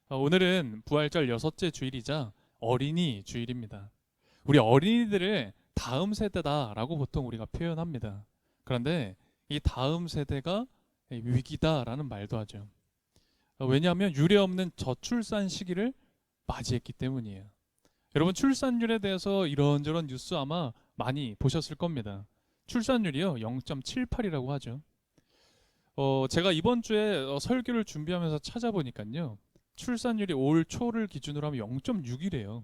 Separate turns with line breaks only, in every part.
오늘은 부활절 여섯째 주일이자 어린이 주일입니다. 우리 어린이들을 다음 세대다라고 보통 우리가 표현합니다. 그런데 이 다음 세대가 위기다라는 말도 하죠. 왜냐하면 유례 없는 저출산 시기를 맞이했기 때문이에요. 여러분 출산율에 대해서 이런저런 뉴스 아마 많이 보셨을 겁니다. 출산율이요 0.78이라고 하죠. 제가 이번 주에 설교를 준비하면서 찾아보니까요. 출산율이 올 초를 기준으로 하면 0.6이래요.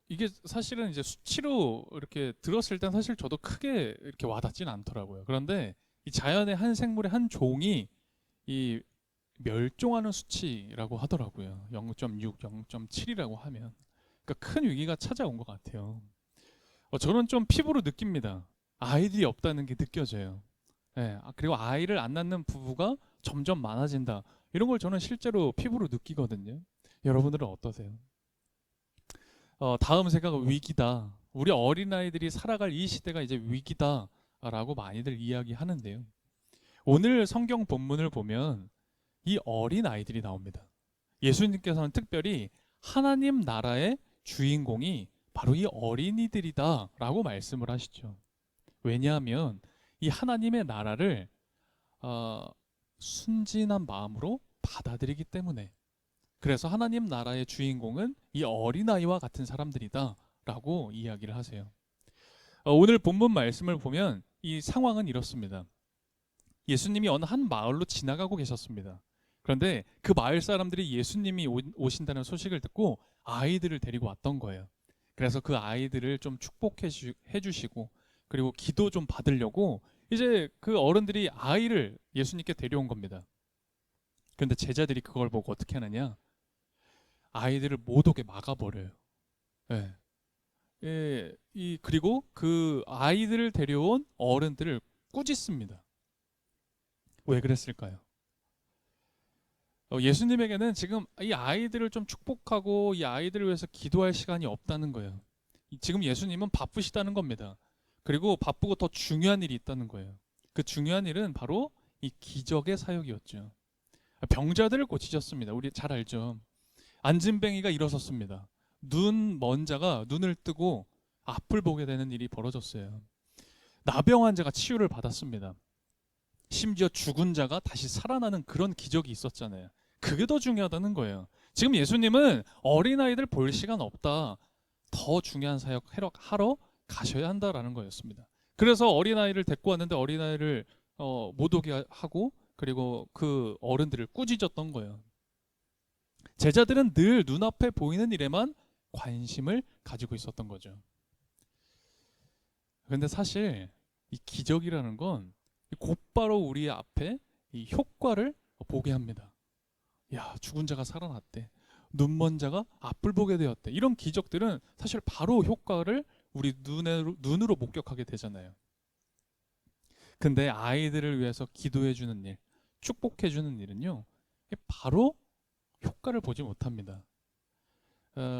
이게 사실은 이제 수치로 이렇게 들었을 땐 사실 저도 크게 이렇게 와닿진 않더라고요. 그런데 이 자연의 한 생물의 한 종이 이 멸종하는 수치라고 하더라고요. 0.6, 0.7이라고 하면. 그러니까 큰 위기가 찾아온 것 같아요. 저는 좀 피부로 느낍니다. 아이들이 없다는 게 느껴져요. 예, 그리고 아이를 안 낳는 부부가 점점 많아진다. 이런 걸 저는 실제로 피부로 느끼거든요. 여러분들은 어떠세요? 다음 세대가 위기다. 우리 어린아이들이 살아갈 이 시대가 이제 위기다라고 많이들 이야기하는데요. 오늘 성경 본문을 보면 이 어린아이들이 나옵니다. 예수님께서는 특별히 하나님 나라의 주인공이 바로 이 어린이들이다라고 말씀을 하시죠. 왜냐하면 이 하나님의 나라를 어, 순진한 마음으로 받아들이기 때문에, 그래서 하나님 나라의 주인공은 이 어린아이와 같은 사람들이다 라고 이야기를 하세요. 오늘 본문 말씀을 보면 이 상황은 이렇습니다. 예수님이 어느 한 마을로 지나가고 계셨습니다. 그런데 그 마을 사람들이 예수님이 오신다는 소식을 듣고 아이들을 데리고 왔던 거예요. 그래서 그 아이들을 좀 축복해 주시고, 그리고 기도 좀 받으려고 이제 그 어른들이 아이를 예수님께 데려온 겁니다. 그런데 제자들이 그걸 보고 어떻게 하느냐? 아이들을 못 오게 막아버려요. 예. 그리고 그 아이들을 데려온 어른들을 꾸짖습니다. 왜 그랬을까요? 예수님에게는 지금 이 아이들을 좀 축복하고 이 아이들을 위해서 기도할 시간이 없다는 거예요. 지금 예수님은 바쁘시다는 겁니다. 그리고 바쁘고 더 중요한 일이 있다는 거예요. 그 중요한 일은 바로 이 기적의 사역이었죠. 병자들을 고치셨습니다. 우리 잘 알죠. 안진뱅이가 일어섰습니다. 눈 먼 자가 눈을 뜨고 앞을 보게 되는 일이 벌어졌어요. 나병 환자가 치유를 받았습니다. 심지어 죽은 자가 다시 살아나는 그런 기적이 있었잖아요. 그게 더 중요하다는 거예요. 지금 예수님은 어린아이들 볼 시간 없다. 더 중요한 사역 하러 가셔야 한다라는 거였습니다. 그래서 어린아이를 데리고 왔는데 어린아이를 못 오게 하고, 그리고 그 어른들을 꾸짖었던 거예요. 제자들은 늘 눈앞에 보이는 일에만 관심을 가지고 있었던 거죠. 그런데 사실 이 기적이라는 건 곧바로 우리 앞에 이 효과를 보게 합니다. 야, 죽은 자가 살아났대. 눈먼 자가 앞을 보게 되었대. 이런 기적들은 사실 바로 효과를 우리 눈으로 목격하게 되잖아요. 근데 아이들을 위해서 기도해 주는 일, 축복해 주는 일은요, 바로 효과를 보지 못합니다.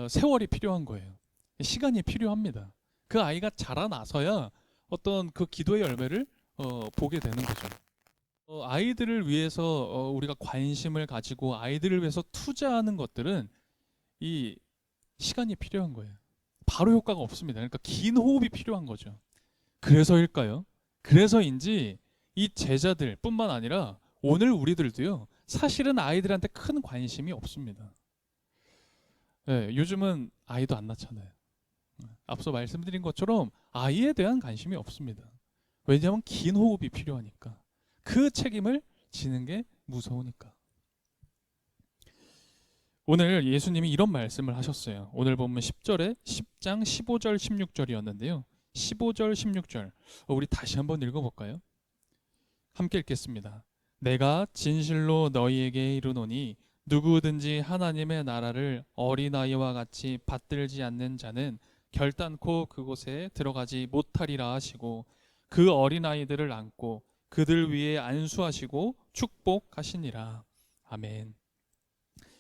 세월이 필요한 거예요. 시간이 필요합니다. 그 아이가 자라나서야 어떤 그 기도의 열매를 보게 되는 거죠. 아이들을 위해서 우리가 관심을 가지고 아이들을 위해서 투자하는 것들은 이 시간이 필요한 거예요. 바로 효과가 없습니다. 그러니까 긴 호흡이 필요한 거죠. 그래서일까요? 그래서인지 이 제자들뿐만 아니라 오늘 우리들도요, 사실은 아이들한테 큰 관심이 없습니다. 네, 요즘은 아이도 안 낳잖아요. 앞서 말씀드린 것처럼 아이에 대한 관심이 없습니다. 왜냐하면 긴 호흡이 필요하니까. 그 책임을 지는 게 무서우니까. 오늘 예수님이 이런 말씀을 하셨어요. 오늘 보면 10절에 10장 15절 16절이었는데요. 15절 16절 우리 다시 한번 읽어볼까요? 함께 읽겠습니다. 내가 진실로 너희에게 이르노니 누구든지 하나님의 나라를 어린아이와 같이 받들지 않는 자는 결단코 그곳에 들어가지 못하리라 하시고, 그 어린아이들을 안고 그들 위에 안수하시고 축복하시니라. 아멘.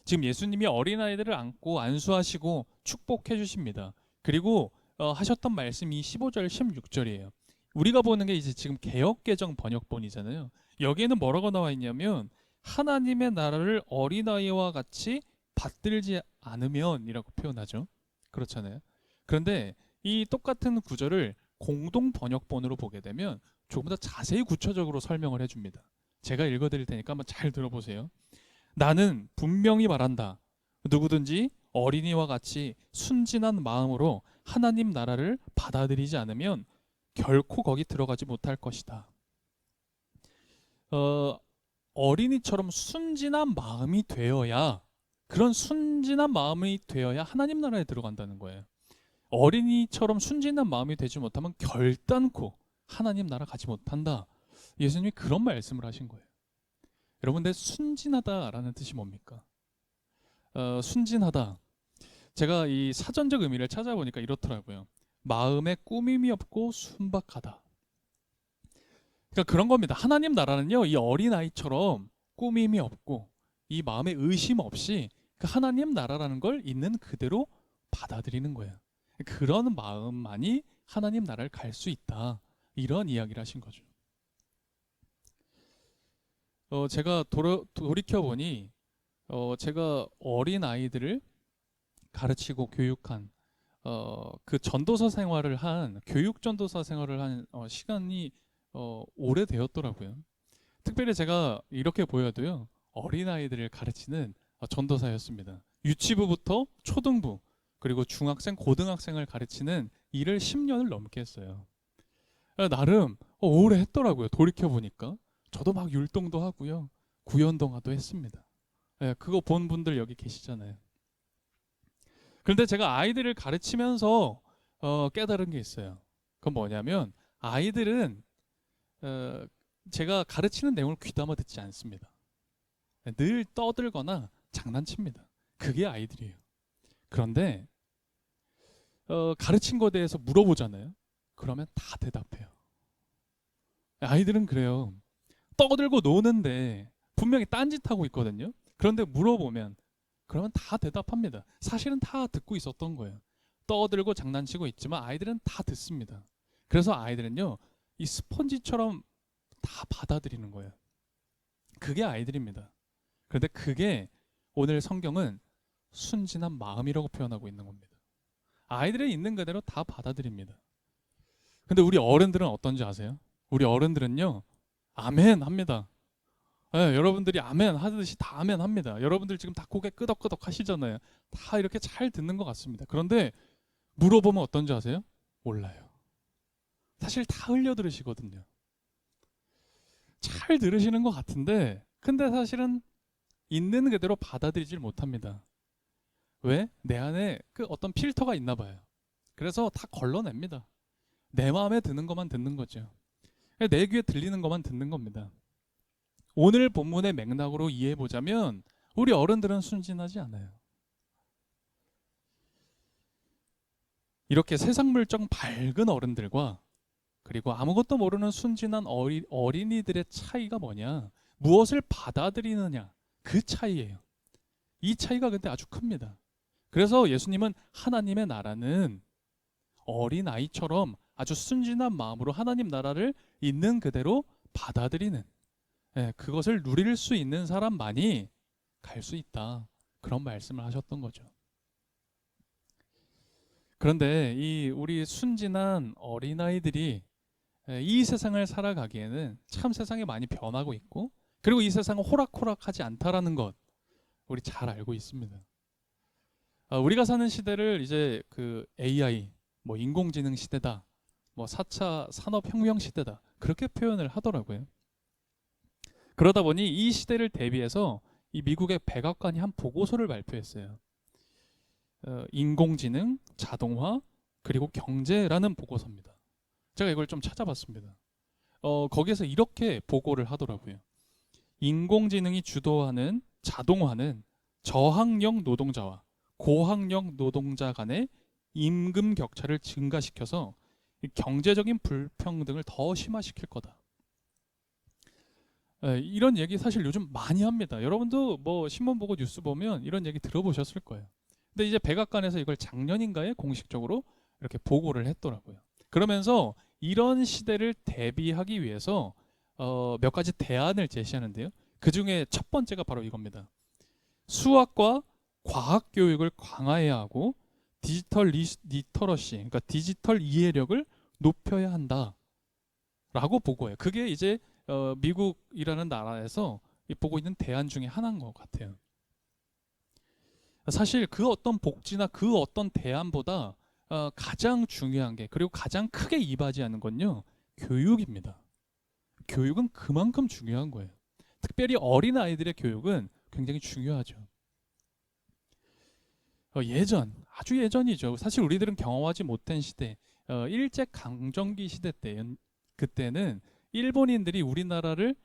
지금 예수님이 어린아이들을 안고 안수하시고 축복해 주십니다. 그리고 하셨던 말씀이 15절 16절이에요. 우리가 보는 게 이제 지금 개역개정 번역본이잖아요. 여기에는 뭐라고 나와 있냐면 하나님의 나라를 어린아이와 같이 받들지 않으면이라고 표현하죠. 그렇잖아요. 그런데 이 똑같은 구절을 공동 번역본으로 보게 되면 조금 더 자세히 구체적으로 설명을 해줍니다. 제가 읽어드릴 테니까 한번 잘 들어보세요. 나는 분명히 말한다. 누구든지 어린이와 같이 순진한 마음으로 하나님 나라를 받아들이지 않으면 결코 거기 들어가지 못할 것이다. 어린이처럼 순진한 마음이 되어야, 그런 순진한 마음이 되어야 하나님 나라에 들어간다는 거예요. 어린이처럼 순진한 마음이 되지 못하면 결단코 하나님 나라 가지 못한다. 예수님이 그런 말씀을 하신 거예요. 여러분, 근데 순진하다라는 뜻이 뭡니까? 순진하다. 제가 이 사전적 의미를 찾아보니까 이렇더라고요. 마음에 꾸밈이 없고 순박하다. 그러니까 그런 겁니다. 하나님 나라는요, 이 어린아이처럼 꾸밈이 없고 이 마음에 의심 없이 그 하나님 나라라는 걸 있는 그대로 받아들이는 거예요. 그런 마음만이 하나님 나라를 갈 수 있다. 이런 이야기를 하신 거죠. 제가 돌이켜보니 제가 어린 아이들을 가르치고 교육한 그 전도사 생활을 한 교육 전도사 생활을 한 시간이 오래되었더라고요. 특별히 제가 이렇게 보여도요, 어린 아이들을 가르치는 전도사였습니다. 유치부부터 초등부 그리고 중학생, 고등학생을 가르치는 일을 10년을 넘게 했어요. 나름 오래 했더라고요. 돌이켜 보니까 저도 막 율동도 하고요, 구연동화도 했습니다. 그거 본 분들 여기 계시잖아요. 그런데 제가 아이들을 가르치면서 깨달은 게 있어요. 그건 뭐냐면 아이들은 제가 가르치는 내용을 귀담아 듣지 않습니다. 늘 떠들거나 장난칩니다. 그게 아이들이에요. 그런데 가르친 거에 대해서 물어보잖아요. 그러면 다 대답해요. 아이들은 그래요. 떠들고 노는데 분명히 딴짓하고 있거든요. 그런데 물어보면 그러면 다 대답합니다. 사실은 다 듣고 있었던 거예요. 떠들고 장난치고 있지만 아이들은 다 듣습니다. 그래서 아이들은요, 이 스펀지처럼 다 받아들이는 거예요. 그게 아이들입니다. 그런데 그게 오늘 성경은 순진한 마음이라고 표현하고 있는 겁니다. 아이들이 있는 그대로 다 받아들입니다. 근데 우리 어른들은 어떤지 아세요? 우리 어른들은요, 아멘 합니다. 여러분들이 아멘 하듯이 다 아멘 합니다. 여러분들 지금 다 고개 끄덕끄덕 하시잖아요. 다 이렇게 잘 듣는 것 같습니다. 그런데 물어보면 어떤지 아세요? 몰라요. 사실 다 흘려 들으시거든요. 잘 들으시는 것 같은데 근데 사실은 있는 그대로 받아들이질 못합니다. 왜? 내 안에 그 어떤 필터가 있나 봐요. 그래서 다 걸러냅니다. 내 마음에 드는 것만 듣는 거죠. 내 귀에 들리는 것만 듣는 겁니다. 오늘 본문의 맥락으로 이해해 보자면 우리 어른들은 순진하지 않아요. 이렇게 세상 물정 밝은 어른들과 그리고 아무것도 모르는 순진한 어린이들의 차이가 뭐냐? 무엇을 받아들이느냐? 그 차이예요. 이 차이가 근데 아주 큽니다. 그래서 예수님은 하나님의 나라는 어린아이처럼 아주 순진한 마음으로 하나님 나라를 있는 그대로 받아들이는, 그것을 누릴 수 있는 사람만이 갈 수 있다. 그런 말씀을 하셨던 거죠. 그런데 이 우리 순진한 어린아이들이 이 세상을 살아가기에는 참 세상이 많이 변하고 있고, 그리고 이 세상은 호락호락하지 않다라는 것 우리 잘 알고 있습니다. 우리가 사는 시대를 이제 그 AI, 뭐 인공지능 시대다, 뭐 4차 산업혁명 시대다, 그렇게 표현을 하더라고요. 그러다 보니 이 시대를 대비해서 이 미국의 백악관이 한 보고서를 발표했어요. 인공지능, 자동화, 그리고 경제라는 보고서입니다. 제가 이걸 좀 찾아봤습니다. 거기에서 이렇게 보고를 하더라고요. 인공지능이 주도하는 자동화는 저학력 노동자와 고학력 노동자 간의 임금 격차를 증가시켜서 경제적인 불평등을 더 심화시킬 거다. 이런 얘기 사실 요즘 많이 합니다. 여러분도 뭐 신문 보고 뉴스 보면 이런 얘기 들어보셨을 거예요. 근데 이제 백악관에서 이걸 작년인가에 공식적으로 이렇게 보고를 했더라고요. 그러면서 이런 시대를 대비하기 위해서 몇 가지 대안을 제시하는데요. 그 중에 첫 번째가 바로 이겁니다. 수학과 과학 교육을 강화해야 하고 디지털 리터러시, 그러니까 디지털 이해력을 높여야 한다라고 보고해요. 그게 이제 미국이라는 나라에서 보고 있는 대안 중에 하나인 것 같아요. 사실 그 어떤 복지나 그 어떤 대안보다 가장 중요한 게, 그리고 가장 크게 이바지하는 건요, 교육입니다. 교육은 그만큼 중요한 거예요. 특별히 어린 아이들의 교육은 굉장히 중요하죠. 아주 예전이죠. 사실 우리들은 경험하지 못한 시대, 일제 강점기 시대 때, 그때는 일본인들이 우리나라를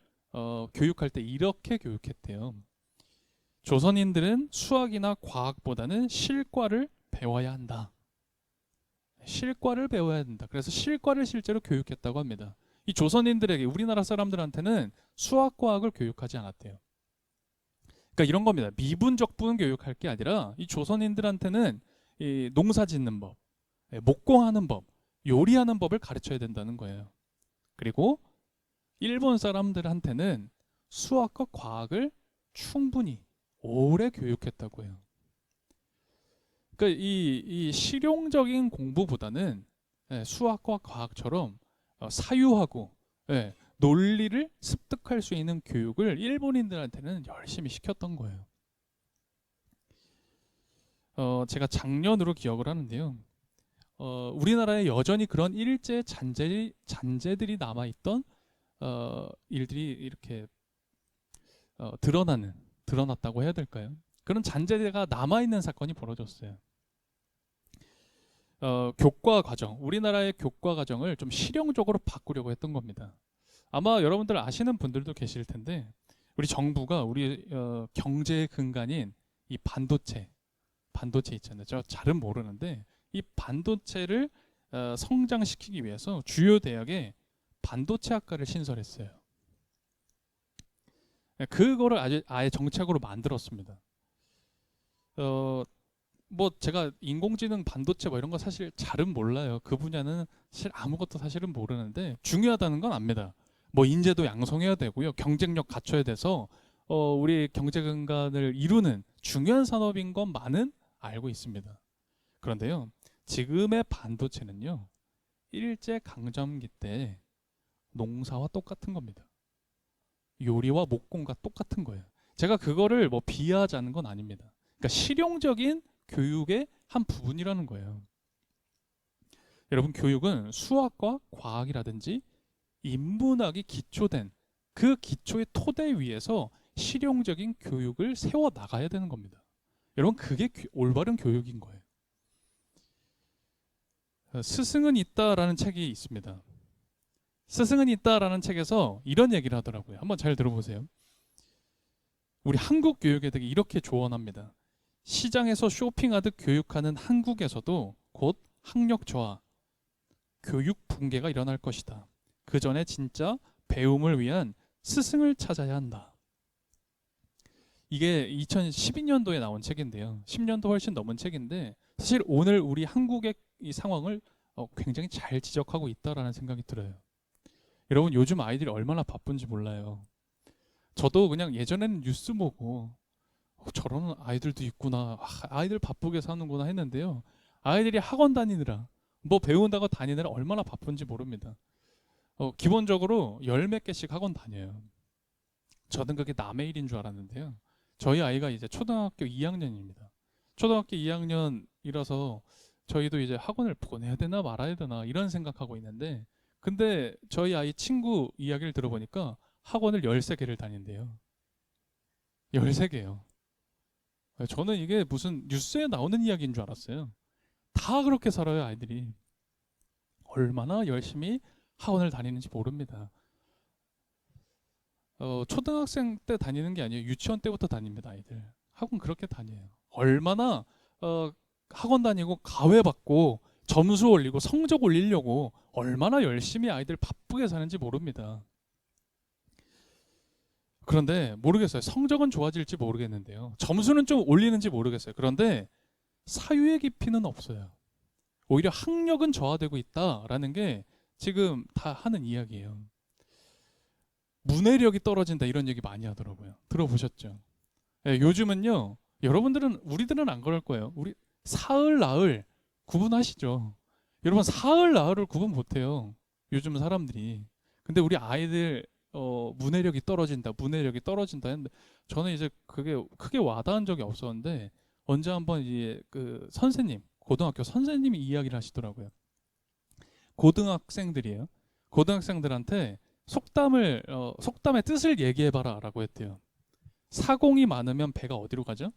교육할 때 이렇게 교육했대요. 조선인들은 수학이나 과학보다는 실과를 배워야 한다. 실과를 배워야 된다. 그래서 실과를 실제로 교육했다고 합니다. 이 조선인들에게, 우리나라 사람들한테는 수학, 과학을 교육하지 않았대요. 그러니까 이런 겁니다. 미분적분 교육할 게 아니라 이 조선인들한테는 이 농사 짓는 법, 목공하는 법, 요리하는 법을 가르쳐야 된다는 거예요. 그리고 일본 사람들한테는 수학과 과학을 충분히 오래 교육했다고 해요. 그러니까 이 실용적인 공부보다는 수학과 과학처럼 사유하고 논리를 습득할 수 있는 교육을 일본인들한테는 열심히 시켰던 거예요. 제가 작년으로 기억을 하는데요. 우리나라에 여전히 그런 일제 잔재들이 남아있던 일들이 이렇게 드러났다고 해야 될까요? 그런 잔재가 남아있는 사건이 벌어졌어요. 교과 과정, 우리나라의 교과 과정을 좀 실용적으로 바꾸려고 했던 겁니다. 아마 여러분들 아시는 분들도 계실 텐데, 우리 정부가 우리 경제의 근간인 이 반도체 있잖아요. 저 잘은 모르는데 이 반도체를 성장시키기 위해서 주요 대학에 반도체 학과를 신설했어요. 그거를 아예 정책으로 만들었습니다. 뭐 제가 인공지능, 반도체 뭐 이런 거 사실 잘은 몰라요. 그 분야는 사실 아무것도 사실은 모르는데 중요하다는 건 압니다. 뭐 인재도 양성해야 되고요, 경쟁력 갖춰야 돼서 우리 경제 근간을 이루는 중요한 산업인 것만은 알고 있습니다. 그런데요, 지금의 반도체는요, 일제 강점기 때 농사와 똑같은 겁니다. 요리와 목공과 똑같은 거예요. 제가 그거를 뭐 비하하자는 건 아닙니다. 그러니까 실용적인 교육의 한 부분이라는 거예요. 여러분, 교육은 수학과 과학이라든지 인문학이 기초된 그 기초의 토대 위에서 실용적인 교육을 세워 나가야 되는 겁니다. 여러분, 그게 올바른 교육인 거예요. 스승은 있다라는 책이 있습니다. 스승은 있다라는 책에서 이런 얘기를 하더라고요. 한번 잘 들어보세요. 우리 한국 교육에 대해 이렇게 조언합니다. 시장에서 쇼핑하듯 교육하는 한국에서도 곧 학력 저하, 교육 붕괴가 일어날 것이다. 그 전에 진짜 배움을 위한 스승을 찾아야 한다. 이게 2012년도에 나온 책인데요. 10년도 훨씬 넘은 책인데, 사실 오늘 우리 한국의 이 상황을 굉장히 잘 지적하고 있다라는 생각이 들어요. 여러분, 요즘 아이들이 얼마나 바쁜지 몰라요. 저도 그냥 예전에는 뉴스 보고 저런 아이들도 있구나, 아이들 바쁘게 사는구나 했는데요. 아이들이 학원 다니느라, 뭐 배운다고 다니느라 얼마나 바쁜지 모릅니다. 기본적으로 열 몇 개씩 학원 다녀요. 저는 그게 남의 일인 줄 알았는데요. 저희 아이가 이제 초등학교 2학년입니다. 초등학교 2학년이라서 저희도 이제 학원을 보내야 되나 말아야 되나 이런 생각하고 있는데, 근데 저희 아이 친구 이야기를 들어보니까 학원을 13개를 다닌대요. 13개요. 저는 이게 무슨 뉴스에 나오는 이야기인 줄 알았어요. 다 그렇게 살아요, 아이들이. 얼마나 열심히 학원을 다니는지 모릅니다. 초등학생 때 다니는 게 아니에요. 유치원 때부터 다닙니다, 아이들. 학원 그렇게 다녀요. 얼마나 학원 다니고 가회 받고 점수 올리고 성적 올리려고 얼마나 열심히 아이들 바쁘게 사는지 모릅니다. 그런데 모르겠어요. 성적은 좋아질지 모르겠는데요. 점수는 좀 올리는지 모르겠어요. 그런데 사유의 깊이는 없어요. 오히려 학력은 저하되고 있다라는 게 지금 다 하는 이야기예요. 문해력이 떨어진다 이런 얘기 많이 하더라고요. 들어보셨죠? 예, 요즘은요. 우리들은 안 그럴 거예요. 우리 사흘 나흘 구분하시죠? 여러분 사흘 나흘을 구분 못해요. 요즘 사람들이. 근데 우리 아이들 문해력이 떨어진다, 문해력이 떨어진다 했는데 저는 이제 그게 크게 와닿은 적이 없었는데 언제 한번 이제 그 선생님, 고등학교 선생님이 이야기를 하시더라고요. 고등학생들이에요. 고등학생들한테 속담의 뜻을 얘기해봐라라고 했대요. 사공이 많으면 배가 어디로 가죠?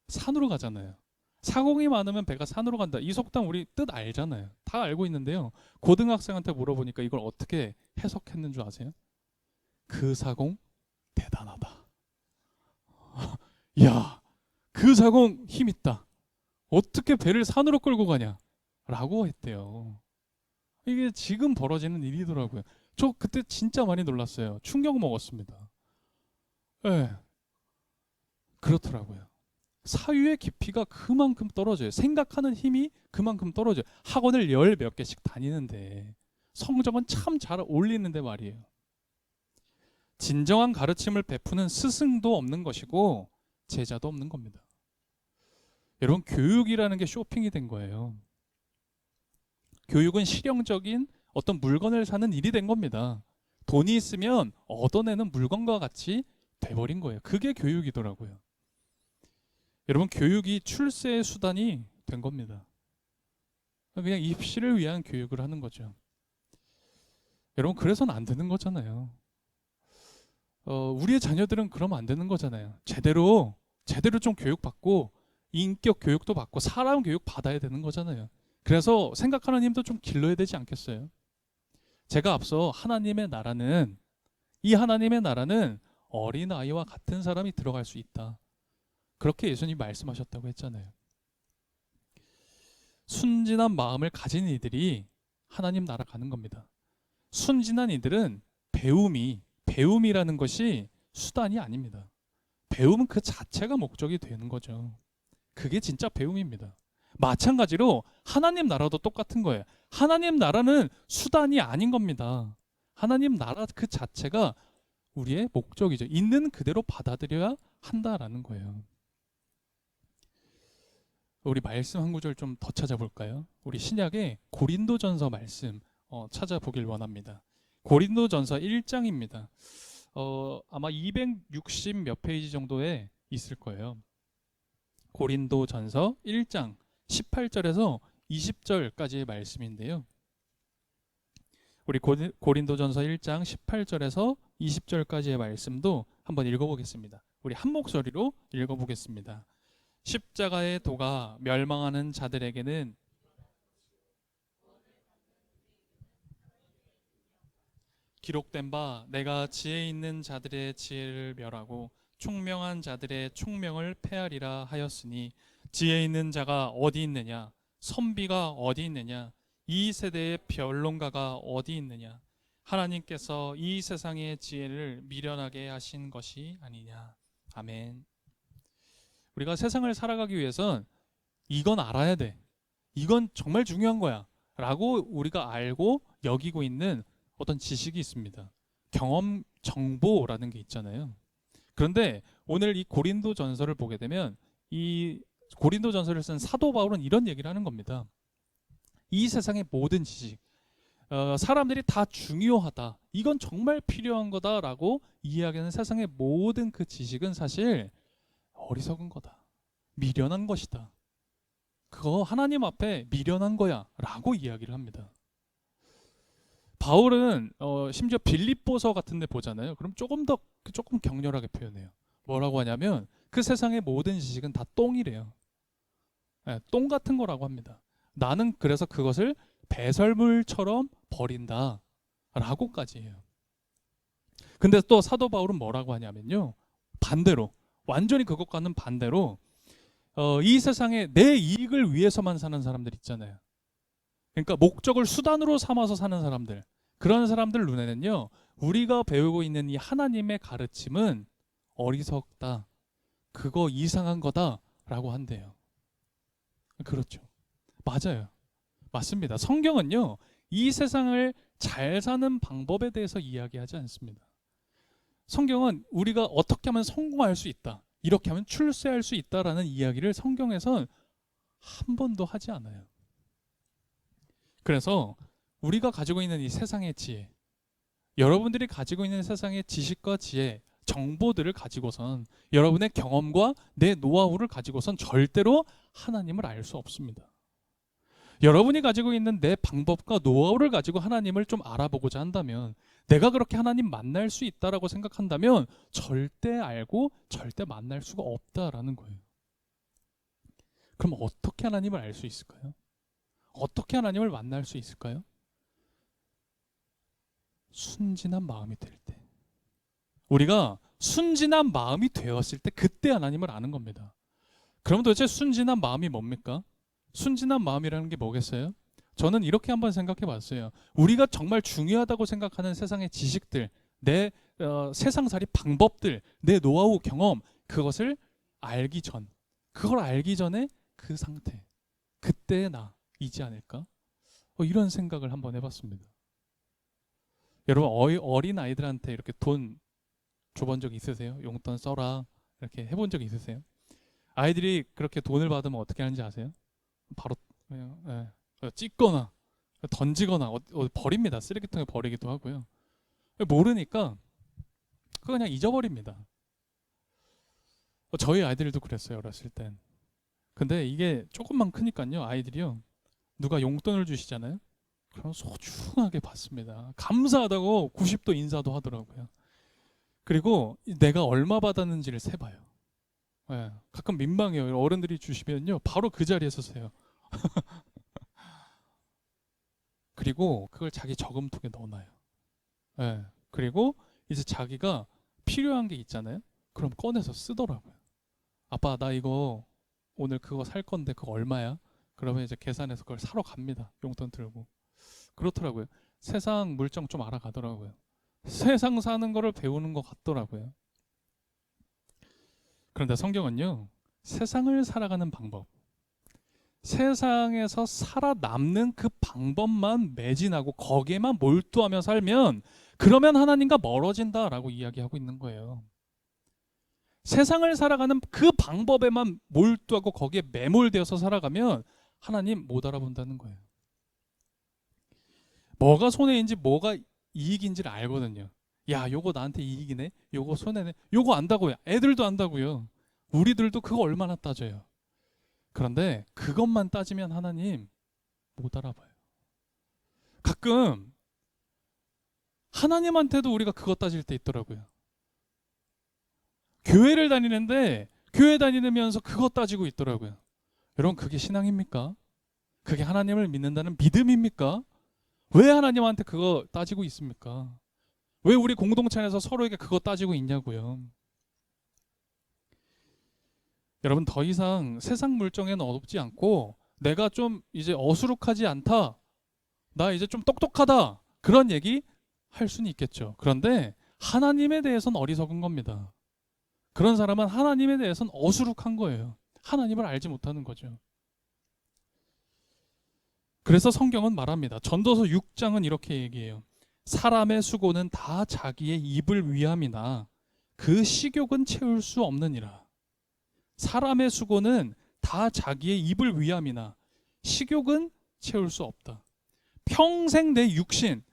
산으로 가잖아요. 사공이 많으면 배가 산으로 간다. 이 속담 우리 뜻 알잖아요. 다 알고 있는데요. 고등학생한테 물어보니까 이걸 어떻게 해석했는 줄 아세요? 그 사공 대단하다. 야, 그 사공 힘 있다. 어떻게 배를 산으로 끌고 가냐? 라고 했대요. 이게 지금 벌어지는 일이더라고요. 저 그때 진짜 많이 놀랐어요. 충격 먹었습니다. 예, 그렇더라고요. 사유의 깊이가 그만큼 떨어져요. 생각하는 힘이 그만큼 떨어져요. 학원을 열 몇 개씩 다니는데 성적은 참 잘 올리는데 말이에요. 진정한 가르침을 베푸는 스승도 없는 것이고 제자도 없는 겁니다. 여러분 교육이라는 게 쇼핑이 된 거예요. 교육은 실용적인 어떤 물건을 사는 일이 된 겁니다. 돈이 있으면 얻어내는 물건과 같이 돼버린 거예요. 그게 교육이더라고요. 여러분 교육이 출세의 수단이 된 겁니다. 그냥 입시를 위한 교육을 하는 거죠. 여러분 그래서는 안 되는 거잖아요. 우리의 자녀들은 그러면 안 되는 거잖아요. 제대로 좀 교육받고 인격 교육도 받고 사람 교육 받아야 되는 거잖아요. 그래서 생각하는 힘도 좀 길러야 되지 않겠어요? 제가 앞서 이 하나님의 나라는 어린아이와 같은 사람이 들어갈 수 있다. 그렇게 예수님이 말씀하셨다고 했잖아요. 순진한 마음을 가진 이들이 하나님 나라 가는 겁니다. 순진한 이들은 배움이라는 것이 수단이 아닙니다. 배움은 그 자체가 목적이 되는 거죠. 그게 진짜 배움입니다. 마찬가지로 하나님 나라도 똑같은 거예요. 하나님 나라는 수단이 아닌 겁니다. 하나님 나라 그 자체가 우리의 목적이죠. 있는 그대로 받아들여야 한다라는 거예요. 우리 말씀 한 구절 좀 더 찾아볼까요? 우리 신약의 고린도전서 말씀 찾아보길 원합니다. 고린도전서 1장입니다. 아마 260 몇 페이지 정도에 있을 거예요. 고린도전서 1장 18절에서 20절까지의 말씀인데요. 우리 고린도전서 1장 18절에서 20절까지의 말씀도 한번 읽어보겠습니다. 우리 한 목소리로 읽어보겠습니다. 십자가의 도가 멸망하는 자들에게는 기록된 바 내가 지혜 있는 자들의 지혜를 멸하고 총명한 자들의 총명을 패하리라 하였으니 지혜 있는 자가 어디 있느냐 선비가 어디 있느냐 이 세대의 변론가가 어디 있느냐 하나님께서 이 세상의 지혜를 미련하게 하신 것이 아니냐. 아멘. 우리가 세상을 살아가기 위해선 이건 알아야 돼. 이건 정말 중요한 거야. 라고 우리가 알고 여기고 있는 어떤 지식이 있습니다. 경험 정보라는 게 있잖아요. 그런데 오늘 이 고린도전서를 보게 되면 이 고린도전서를 쓴 사도 바울은 이런 얘기를 하는 겁니다. 이 세상의 모든 지식, 사람들이 다 중요하다. 이건 정말 필요한 거다라고 이야기하는 세상의 모든 그 지식은 사실 어리석은 거다. 미련한 것이다. 그거 하나님 앞에 미련한 거야 라고 이야기를 합니다. 바울은 심지어 빌립보서 같은 데 보잖아요. 그럼 조금 격렬하게 표현해요. 뭐라고 하냐면 그 세상의 모든 지식은 다 똥이래요. 네, 똥 같은 거라고 합니다. 나는 그래서 그것을 배설물처럼 버린다 라고까지 해요. 근데 또 사도 바울은 뭐라고 하냐면요. 반대로 완전히 그것과는 반대로 이 세상에 내 이익을 위해서만 사는 사람들 있잖아요. 그러니까 목적을 수단으로 삼아서 사는 사람들, 그런 사람들 눈에는요 우리가 배우고 있는 이 하나님의 가르침은 어리석다, 그거 이상한 거다 라고 한대요. 그렇죠. 맞아요. 맞습니다. 성경은요 이 세상을 잘 사는 방법에 대해서 이야기하지 않습니다. 성경은 우리가 어떻게 하면 성공할 수 있다, 이렇게 하면 출세할 수 있다라는 이야기를 성경에선 한 번도 하지 않아요. 그래서 우리가 가지고 있는 이 세상의 지혜, 여러분들이 가지고 있는 세상의 지식과 지혜, 정보들을 가지고선, 여러분의 경험과 내 노하우를 가지고선 절대로 하나님을 알 수 없습니다. 여러분이 가지고 있는 내 방법과 노하우를 가지고 하나님을 좀 알아보고자 한다면, 내가 그렇게 하나님 만날 수 있다라고 생각한다면 절대 알고 절대 만날 수가 없다라는 거예요. 그럼 어떻게 하나님을 알 수 있을까요? 어떻게 하나님을 만날 수 있을까요? 순진한 마음이 될 때, 우리가 순진한 마음이 되었을 때, 그때 하나님을 아는 겁니다. 그럼 도대체 순진한 마음이 뭡니까? 순진한 마음이라는 게 뭐겠어요? 저는 이렇게 한번 생각해 봤어요. 우리가 정말 중요하다고 생각하는 세상의 지식들, 내 세상살이 방법들, 내 노하우 경험, 그것을 알기 전, 그걸 알기 전에 그 상태, 그때의 나이지 않을까? 이런 생각을 한번 해봤습니다. 여러분, 어린 아이들한테 이렇게 돈 줘본 적 있으세요? 용돈 써라 이렇게 해본 적 있으세요? 아이들이 그렇게 돈을 받으면 어떻게 하는지 아세요? 바로 그냥 찢거나 던지거나 버립니다. 쓰레기통에 버리기도 하고요. 모르니까 그거 그냥 잊어버립니다. 저희 아이들도 그랬어요, 어렸을 땐. 근데 이게 조금만 크니까요, 아이들이요, 누가 용돈을 주시잖아요, 그럼 소중하게 받습니다. 감사하다고 90도 인사도 하더라고요. 그리고 내가 얼마 받았는지를 세봐요. 예, 가끔 민망해요. 어른들이 주시면요, 바로 그 자리에서 세요. 그리고 그걸 자기 저금통에 넣어놔요. 예, 그리고 이제 자기가 필요한 게 있잖아요, 그럼 꺼내서 쓰더라고요. 아빠, 나 이거 오늘 그거 살 건데 그거 얼마야? 그러면 이제 계산해서 그걸 사러 갑니다. 용돈 들고. 그렇더라고요. 세상 물정 좀 알아가더라고요. 세상 사는 거를 배우는 것 같더라고요. 그런데 성경은요, 세상을 살아가는 방법, 세상에서 살아남는 그 방법만 매진하고 거기에만 몰두하며 살면, 그러면 하나님과 멀어진다라고 이야기하고 있는 거예요. 세상을 살아가는 그 방법에만 몰두하고 거기에 매몰되어서 살아가면 하나님 못 알아본다는 거예요. 뭐가 손해인지 뭐가 이익인지를 알거든요. 야, 요거 나한테 이익이네, 요거 손해네, 요거 안다고요. 애들도 안다고요. 우리들도 그거 얼마나 따져요. 그런데 그것만 따지면 하나님 못 알아봐요. 가끔 하나님한테도 우리가 그거 따질 때 있더라고요. 교회를 다니는데 교회 다니면서 그거 따지고 있더라고요. 여러분, 그게 신앙입니까? 그게 하나님을 믿는다는 믿음입니까? 왜 하나님한테 그거 따지고 있습니까? 왜 우리 공동체 안에서 서로에게 그거 따지고 있냐고요. 여러분, 더 이상 세상 물정에는 어둡지 않고, 내가 좀 이제 어수룩하지 않다, 나 이제 좀 똑똑하다, 그런 얘기 할 수는 있겠죠. 그런데 하나님에 대해서는 어리석은 겁니다. 그런 사람은 하나님에 대해서는 어수룩한 거예요. 하나님을 알지 못하는 거죠. 그래서 성경은 말합니다. 전도서 6장은 이렇게 얘기해요. 사람의 수고는 다 자기의 입을 위함이나 그 식욕은 채울 수 없느니라. 사람의 수고는 다 자기의 입을 위함이나 식욕은 채울 수 없다. 평생 내 육신,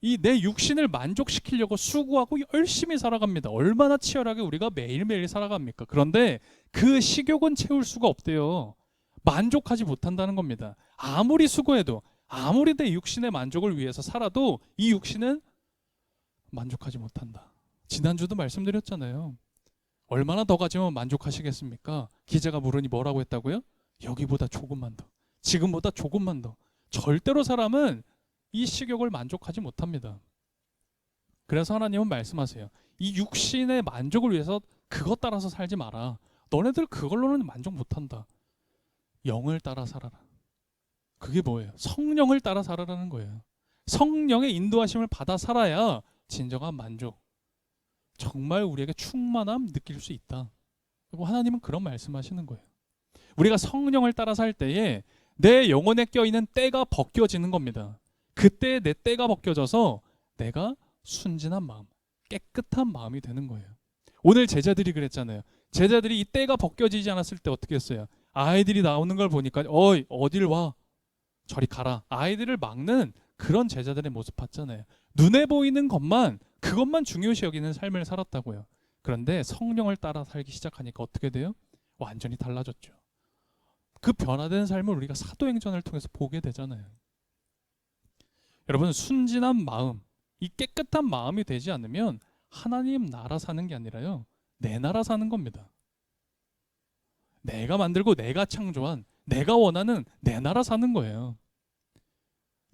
이 내 육신을 만족시키려고 수고하고 열심히 살아갑니다. 얼마나 치열하게 우리가 매일매일 살아갑니까? 그런데 그 식욕은 채울 수가 없대요. 만족하지 못한다는 겁니다. 아무리 수고해도, 아무리 내 육신의 만족을 위해서 살아도 이 육신은 만족하지 못한다. 지난주도 말씀드렸잖아요. 얼마나 더 가지면 만족하시겠습니까? 기자가 물으니 뭐라고 했다고요? 여기보다 조금만 더, 지금보다 조금만 더. 절대로 사람은 이 식욕을 만족하지 못합니다. 그래서 하나님은 말씀하세요. 이 육신의 만족을 위해서 그것 따라서 살지 마라. 너네들 그걸로는 만족 못한다. 영을 따라 살아라. 그게 뭐예요? 성령을 따라 살아라는 거예요. 성령의 인도하심을 받아 살아야 진정한 만족, 정말 우리에게 충만함 느낄 수 있다. 그리고 하나님은 그런 말씀하시는 거예요. 우리가 성령을 따라 살 때에 내 영혼에 껴있는 때가 벗겨지는 겁니다. 그때 내 때가 벗겨져서 내가 순진한 마음, 깨끗한 마음이 되는 거예요. 오늘 제자들이 그랬잖아요. 제자들이 이 때가 벗겨지지 않았을 때 어떻게 했어요? 아이들이 나오는 걸 보니까 어이 어딜 와 저리 가라. 아이들을 막는 그런 제자들의 모습 봤잖아요. 눈에 보이는 것만 그것만 중요시 여기는 삶을 살았다고요. 그런데 성령을 따라 살기 시작하니까 어떻게 돼요? 완전히 달라졌죠. 그 변화된 삶을 우리가 사도행전을 통해서 보게 되잖아요. 여러분 순진한 마음, 이 깨끗한 마음이 되지 않으면 하나님 나라 사는 게 아니라요. 내 나라 사는 겁니다. 내가 만들고 내가 창조한 내가 원하는 내 나라 사는 거예요.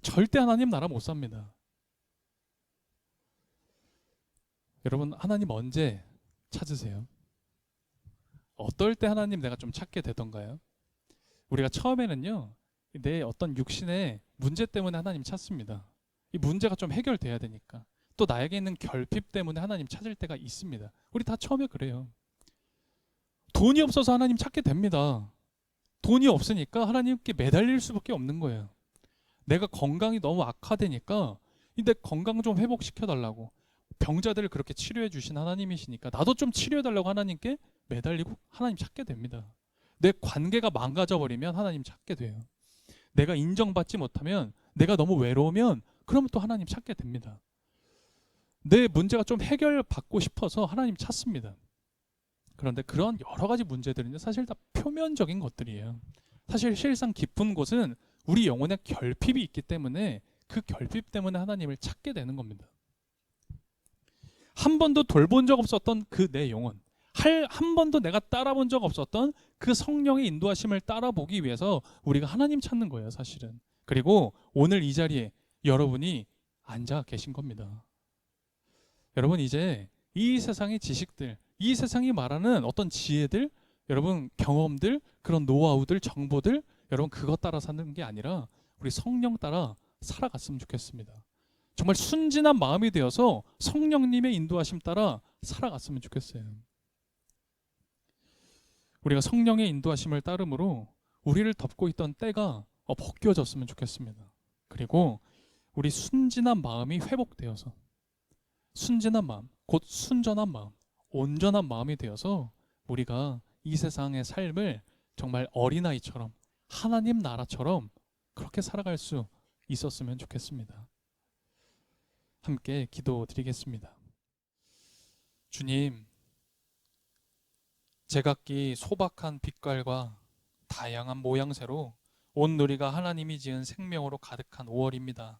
절대 하나님 나라 못 삽니다. 여러분 하나님 언제 찾으세요? 어떨 때 하나님 내가 좀 찾게 되던가요? 우리가 처음에는요. 내 어떤 육신의 문제 때문에 하나님 찾습니다. 이 문제가 좀 해결돼야 되니까. 또 나에게 있는 결핍 때문에 하나님 찾을 때가 있습니다. 우리 다 처음에 그래요. 돈이 없어서 하나님 찾게 됩니다. 돈이 없으니까 하나님께 매달릴 수밖에 없는 거예요. 내가 건강이 너무 악화되니까 내 건강 좀 회복시켜 달라고. 병자들을 그렇게 치료해 주신 하나님이시니까 나도 좀 치료해 달라고 하나님께 매달리고 하나님 찾게 됩니다. 내 관계가 망가져 버리면 하나님 찾게 돼요. 내가 인정받지 못하면 내가 너무 외로우면 그러면 또 하나님 찾게 됩니다. 내 문제가 좀 해결받고 싶어서 하나님 찾습니다. 그런데 그런 여러 가지 문제들은 사실 다 표면적인 것들이에요. 사실 실상 깊은 곳은 우리 영혼에 결핍이 있기 때문에 그 결핍 때문에 하나님을 찾게 되는 겁니다. 한 번도 돌본 적 없었던 그 내 영혼, 한 번도 내가 따라본 적 없었던 그 성령의 인도하심을 따라보기 위해서 우리가 하나님 찾는 거예요, 사실은. 그리고 오늘 이 자리에 여러분이 앉아 계신 겁니다. 여러분 이제 이 세상의 지식들, 이 세상이 말하는 어떤 지혜들, 여러분 경험들, 그런 노하우들, 정보들, 여러분 그것 따라 사는 게 아니라 우리 성령 따라 살아갔으면 좋겠습니다. 정말 순진한 마음이 되어서 성령님의 인도하심 따라 살아갔으면 좋겠어요. 우리가 성령의 인도하심을 따름으로 우리를 덮고 있던 때가 벗겨졌으면 좋겠습니다. 그리고 우리 순진한 마음이 회복되어서 순진한 마음, 곧 순전한 마음, 온전한 마음이 되어서 우리가 이 세상의 삶을 정말 어린아이처럼 하나님 나라처럼 그렇게 살아갈 수 있었으면 좋겠습니다. 함께 기도드리겠습니다. 주님, 제각기 소박한 빛깔과 다양한 모양새로 온 누리가 하나님이 지은 생명으로 가득한 5월입니다.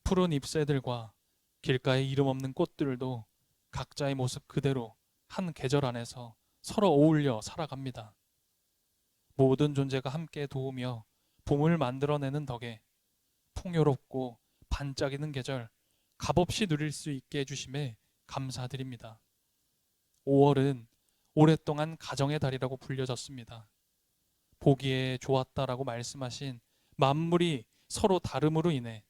푸른 잎새들과 길가에 이름 없는 꽃들도 각자의 모습 그대로 한 계절 안에서 서로 어울려 살아갑니다. 모든 존재가 함께 도우며 봄을 만들어내는 덕에 풍요롭고 반짝이는 계절 값없이 누릴 수 있게 해주심에 감사드립니다. 5월은 오랫동안 가정의 달이라고 불려졌습니다. 보기에 좋았다라고 말씀하신 만물이 서로 다름으로 인해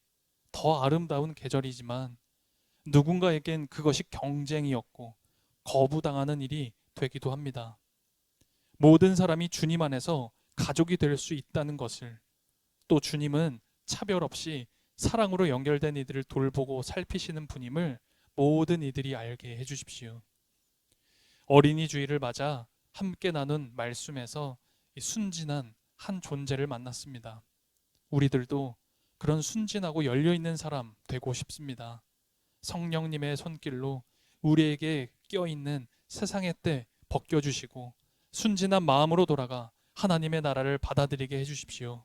더 아름다운 계절이지만 누군가에겐 그것이 경쟁이었고 거부당하는 일이 되기도 합니다. 모든 사람이 주님 안에서 가족이 될 수 있다는 것을, 또 주님은 차별 없이 사랑으로 연결된 이들을 돌보고 살피시는 분임을 모든 이들이 알게 해주십시오. 어린이 주일을 맞아 함께 나눈 말씀에서 이 순진한 한 존재를 만났습니다. 우리들도 그런 순진하고 열려있는 사람 되고 싶습니다. 성령님의 손길로 우리에게 껴있는 세상의 때 벗겨주시고 순진한 마음으로 돌아가 하나님의 나라를 받아들이게 해주십시오.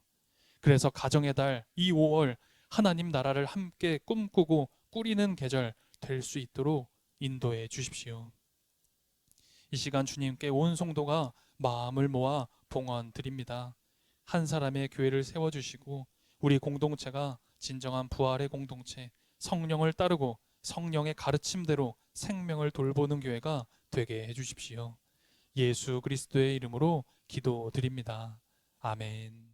그래서 가정의 달 이 5월 하나님 나라를 함께 꿈꾸고 꾸리는 계절 될 수 있도록 인도해 주십시오. 이 시간 주님께 온 성도가 마음을 모아 봉헌 드립니다. 한 사람의 교회를 세워주시고 우리 공동체가 진정한 부활의 공동체, 성령을 따르고 성령의 가르침대로 생명을 돌보는 교회가 되게 해주십시오. 예수 그리스도의 이름으로 기도드립니다. 아멘.